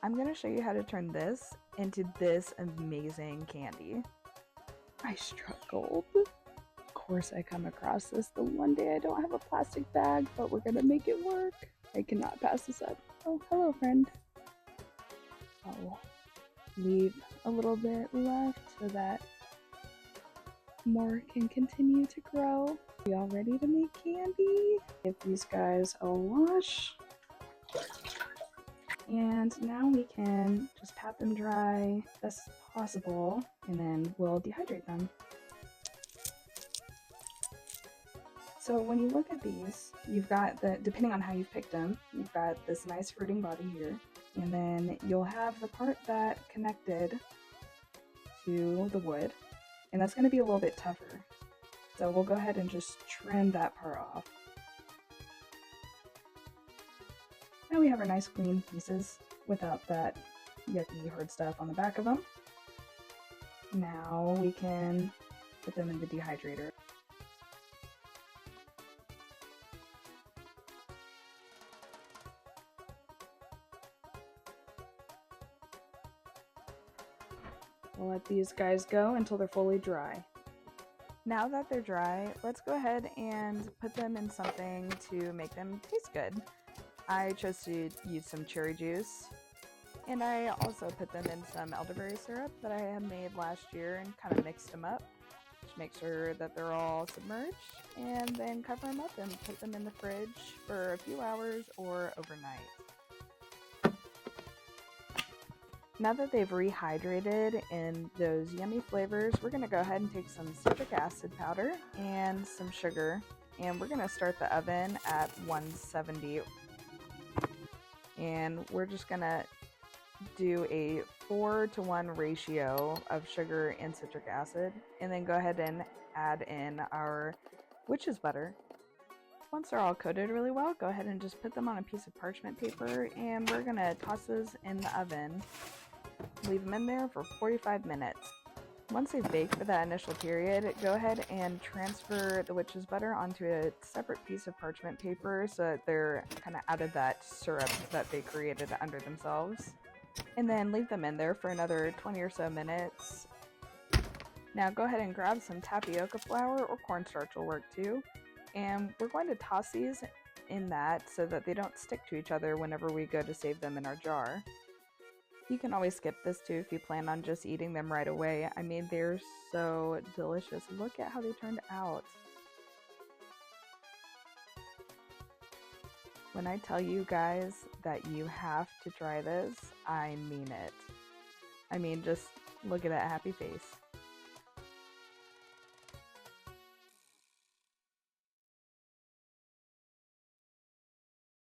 I'm going to show you how to turn this into this amazing candy. I struck gold. Of course I come across this the one day I don't have a plastic bag, but we're going to make it work. I cannot pass this up. Oh, hello friend. I'll leave a little bit left so that more can continue to grow. Are y'all ready to make candy? Give these guys a wash. And now we can just pat them dry as possible, and then we'll dehydrate them. So when you look at these, you've got depending on how you've picked them, you've got this nice fruiting body here, and then you'll have the part that connected to the wood, and that's going to be a little bit tougher. So we'll go ahead and just trim that part off. Now we have our nice clean pieces without that yucky hard stuff on the back of them. Now we can put them in the dehydrator. We'll let these guys go until they're fully dry. Now that they're dry, let's go ahead and put them in something to make them taste good. I chose to use some cherry juice, and I also put them in some elderberry syrup that I had made last year and kind of mixed them up to make sure that they're all submerged, and then cover them up and put them in the fridge for a few hours or overnight. Now that they've rehydrated in those yummy flavors, we're going to go ahead and take some citric acid powder and some sugar, and we're going to start the oven at 170. And we're just going to do a 4-to-1 ratio of sugar and citric acid, and then go ahead and add in our witch's butter. Once they're all coated really well, go ahead and just put them on a piece of parchment paper, and we're going to toss those in the oven. Leave them in there for 45 minutes. Once they've baked for that initial period, go ahead and transfer the witch's butter onto a separate piece of parchment paper so that they're kind of out of that syrup that they created under themselves. And then leave them in there for another 20 or so minutes. Now go ahead and grab some tapioca flour, or cornstarch will work too. And we're going to toss these in that so that they don't stick to each other whenever we go to save them in our jar. You can always skip this too if you plan on just eating them right away. I mean, they're so delicious. Look at how they turned out. When I tell you guys that you have to try this, I mean it. I mean, just look at that happy face.